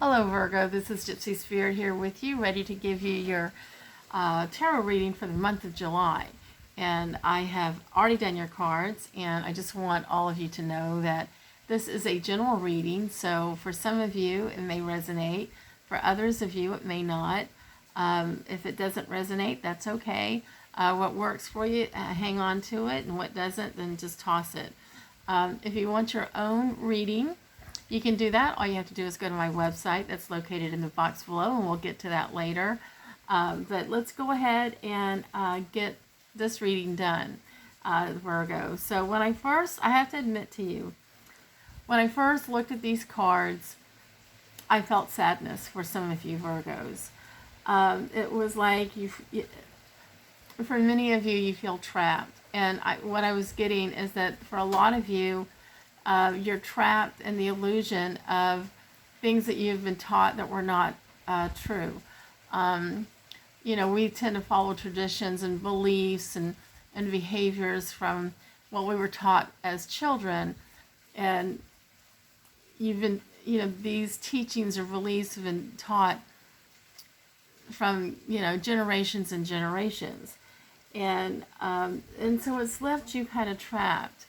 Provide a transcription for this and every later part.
Hello Virgo, this is Gypsy Spirit here with you, ready to give you your tarot reading for the month of July. And I have already done your cards, and I just want all of you to know that this is a general reading, so for some of you it may resonate, for others of you it may not. If it doesn't resonate, that's okay. What works for you, hang on to it, and what doesn't, then just toss it. If you want your own reading, you can do that. All you have to do is go to my website that's located in the box below, and we'll get to that later. But let's go ahead and get this reading done, Virgo. So I have to admit to you, when I first looked at these cards, I felt sadness for some of you Virgos. It was like for many of you, you feel trapped. And what I was getting is that for a lot of you, you're trapped in the illusion of things that you've been taught that were not true. We tend to follow traditions and beliefs and behaviors from what we were taught as children. And these teachings or beliefs have been taught from, generations and generations. And so it's left you kind of trapped.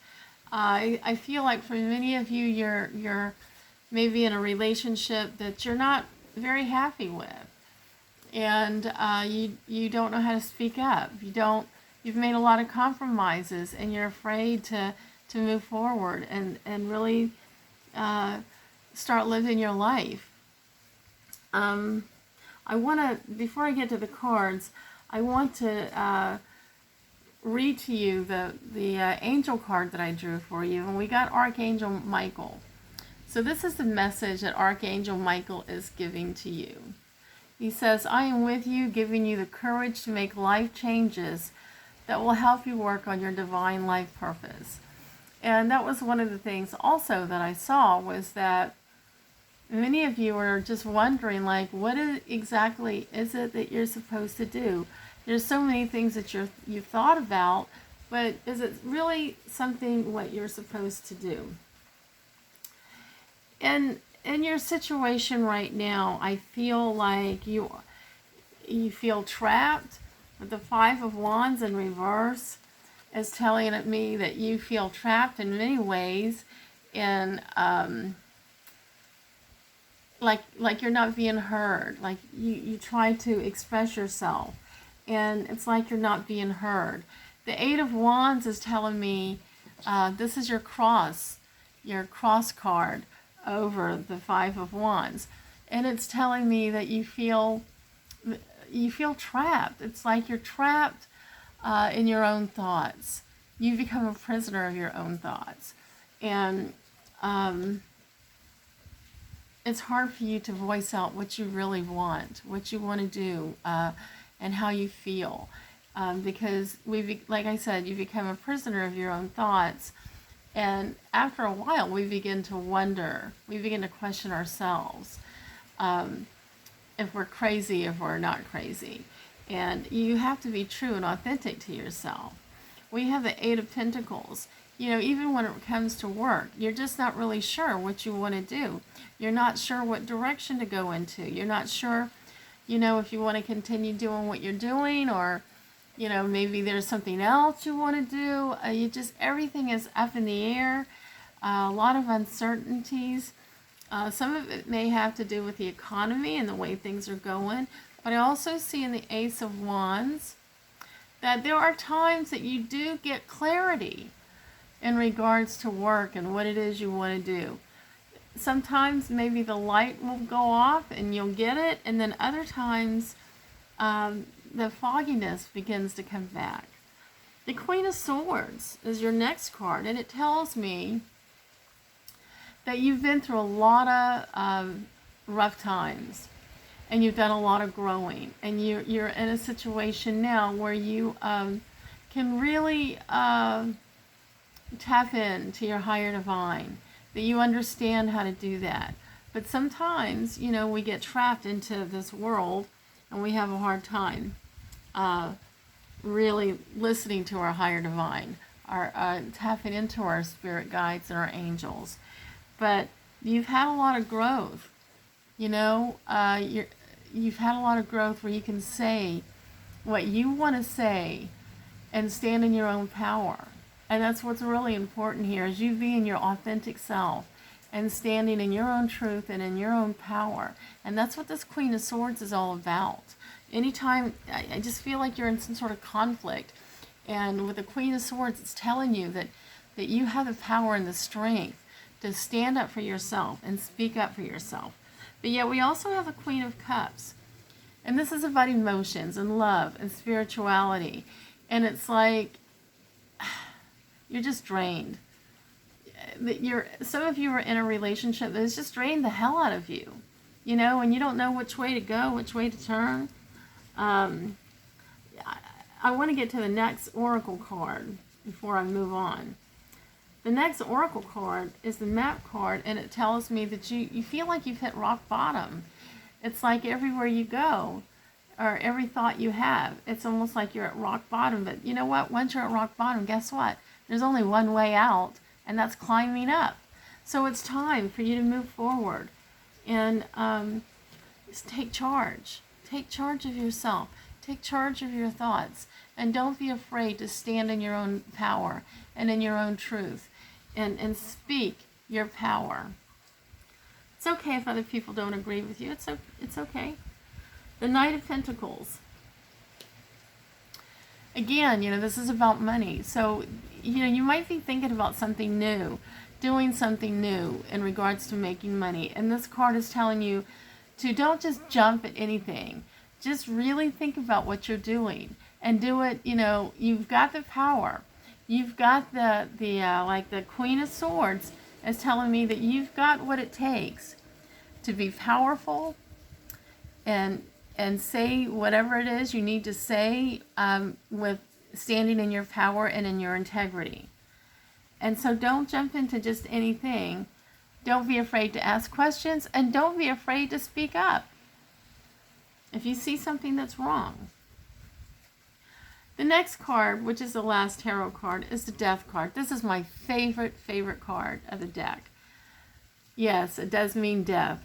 I feel like for many of you, you're maybe in a relationship that you're not very happy with, and you don't know how to speak up. You've made a lot of compromises, and you're afraid to move forward and really start living your life. Before I get to the cards, I want to read to you the angel card that I drew for you, and we got Archangel Michael. So this is the message that Archangel Michael is giving to you. He says, I am with you, giving you the courage to make life changes that will help you work on your divine life purpose. And that was one of the things also that I saw, was that many of you are just wondering, like, what exactly is it that you're supposed to do? There's so many things that you've thought about, but is it really something what you're supposed to do? And in your situation right now, I feel like you feel trapped. With the Five of Wands in reverse is telling me that you feel trapped in many ways, and like you're not being heard. Like you try to express yourself, and it's like you're not being heard. The Eight of Wands is telling me this is your cross card over the Five of Wands, and it's telling me that you feel trapped. It's like you're trapped in your own thoughts. You become a prisoner of your own thoughts, and it's hard for you to voice out what you really want, what you want to do, and how you feel, because like I said, you become a prisoner of your own thoughts, and after a while we begin to wonder, we begin to question ourselves, if we're crazy, if we're not crazy. And you have to be true and authentic to yourself. We have the Eight of Pentacles. Even when it comes to work, you're just not really sure what you want to do. You're not sure what direction to go into. You're not sure if you want to continue doing what you're doing, or, maybe there's something else you want to do. Everything is up in the air. A lot of uncertainties. Some of it may have to do with the economy and the way things are going. But I also see in the Ace of Wands that there are times that you do get clarity in regards to work and what it is you want to do. Sometimes maybe the light will go off and you'll get it, and then other times the fogginess begins to come back. The Queen of Swords is your next card, and it tells me that you've been through a lot of rough times, and you've done a lot of growing, and you're in a situation now where you can really tap into your higher divine, that you understand how to do that. But sometimes, we get trapped into this world, and we have a hard time really listening to our higher divine, our tapping into our spirit guides and our angels. But you've had a lot of growth, You know, you've had a lot of growth where you can say what you want to say and stand in your own power. And that's what's really important here, is you being your authentic self and standing in your own truth and in your own power. And that's what this Queen of Swords is all about. Anytime, I just feel like you're in some sort of conflict. And with the Queen of Swords, it's telling you that you have the power and the strength to stand up for yourself and speak up for yourself. But yet we also have the Queen of Cups. And this is about emotions and love and spirituality. And it's like, you're just drained. Some of you are in a relationship that has just drained the hell out of you. You know, and you don't know which way to go, which way to turn. I want to get to the next oracle card before I move on. The next oracle card is the map card, and it tells me that you feel like you've hit rock bottom. It's like everywhere you go, or every thought you have, it's almost like you're at rock bottom. But you know what? Once you're at rock bottom, guess what? There's only one way out, and that's climbing up. So it's time for you to move forward and just take charge. Take charge of yourself. Take charge of your thoughts. And don't be afraid to stand in your own power and in your own truth and speak your power. It's okay if other people don't agree with you. It's okay. The Knight of Pentacles. Again, you know, this is about money. So, you know, you might be thinking about something new, doing something new in regards to making money. And this card is telling you to don't just jump at anything. Just really think about what you're doing and do it. You know, you've got the power. You've got the Queen of Swords is telling me that you've got what it takes to be powerful and say whatever it is you need to say with standing in your power and in your integrity. And so don't jump into just anything. Don't be afraid to ask questions, and don't be afraid to speak up if you see something that's wrong. The next card, which is the last tarot card, is the Death card. This is my favorite card of the deck. Yes, it does mean death.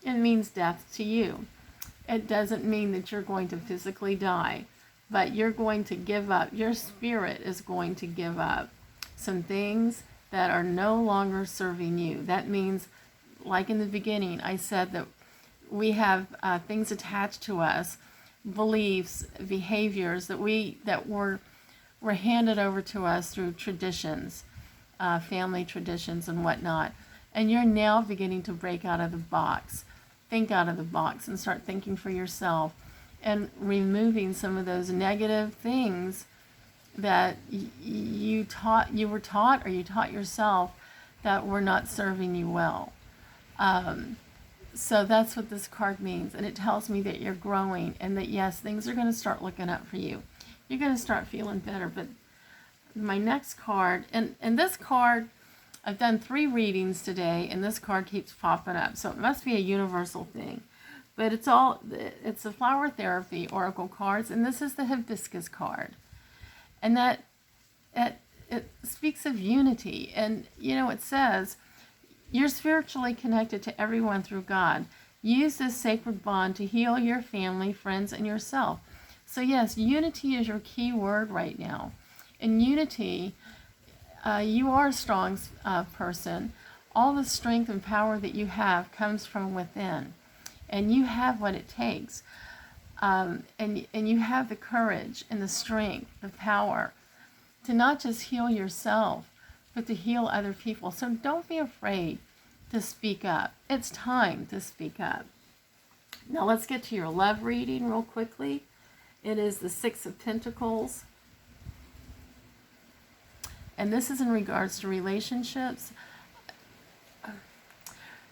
It means death to you. It doesn't mean that you're going to physically die, but you're going to give up. Your spirit is going to give up some things that are no longer serving you. That means, like in the beginning, I said that we have things attached to us, beliefs, behaviors that were handed over to us through traditions, family traditions and whatnot. And you're now beginning to break out of the box. Think out of the box and start thinking for yourself and removing some of those negative things that you were taught or you taught yourself that were not serving you well. So that's what this card means. And it tells me that you're growing and that, yes, things are going to start looking up for you. You're going to start feeling better. But my next card, and this card, I've done 3 readings today, and this card keeps popping up. So it must be a universal thing. But it's the Flower Therapy Oracle cards, and this is the Hibiscus card. And that it speaks of unity. And, you know, it says, you're spiritually connected to everyone through God. Use this sacred bond to heal your family, friends, and yourself. So yes, unity is your key word right now. In unity, you are a strong person. All the strength and power that you have comes from within. And you have what it takes. And you have the courage and the strength, the power to not just heal yourself, but to heal other people. So don't be afraid to speak up. It's time to speak up. Now let's get to your love reading real quickly. It is the Six of Pentacles. And this is in regards to relationships.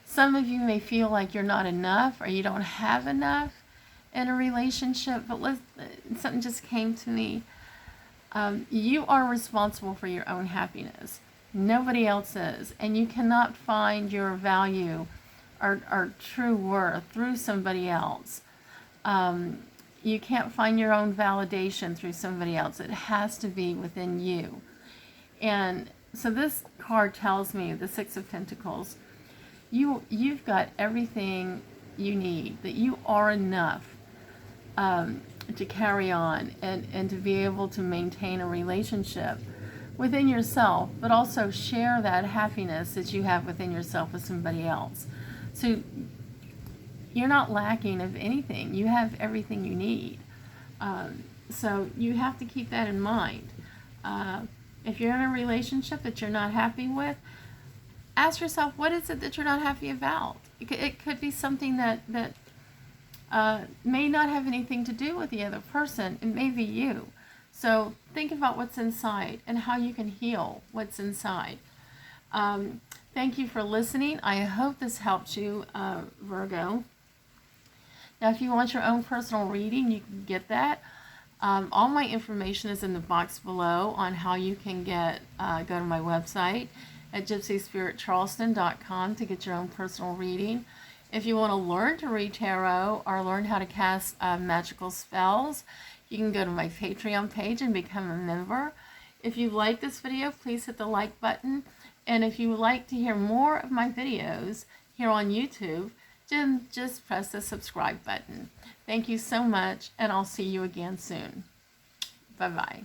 Some of you may feel like you're not enough or you don't have enough in a relationship, but something just came to me. You are responsible for your own happiness. Nobody else is. And you cannot find your value or true worth through somebody else. You can't find your own validation through somebody else. It has to be within you. And so this card tells me, the Six of Pentacles, you've got everything you need, that you are enough to carry on and to be able to maintain a relationship within yourself, but also share that happiness that you have within yourself with somebody else. So you're not lacking of anything. You have everything you need. So you have to keep that in mind. If you're in a relationship that you're not happy with, ask yourself, what is it that you're not happy about? It could be something that may not have anything to do with the other person. It may be you. So think about what's inside and how you can heal what's inside. Thank you for listening. I hope this helped you, Virgo. Now, if you want your own personal reading, you can get that. All my information is in the box below on how you can go to my website at gypsysspiriccharleston.com to get your own personal reading. If you want to learn to read tarot or learn how to cast magical spells, you can go to my Patreon page and become a member. If you like this video, please hit the like button. And if you would like to hear more of my videos here on YouTube, then just press the subscribe button. Thank you so much, and I'll see you again soon. Bye-bye.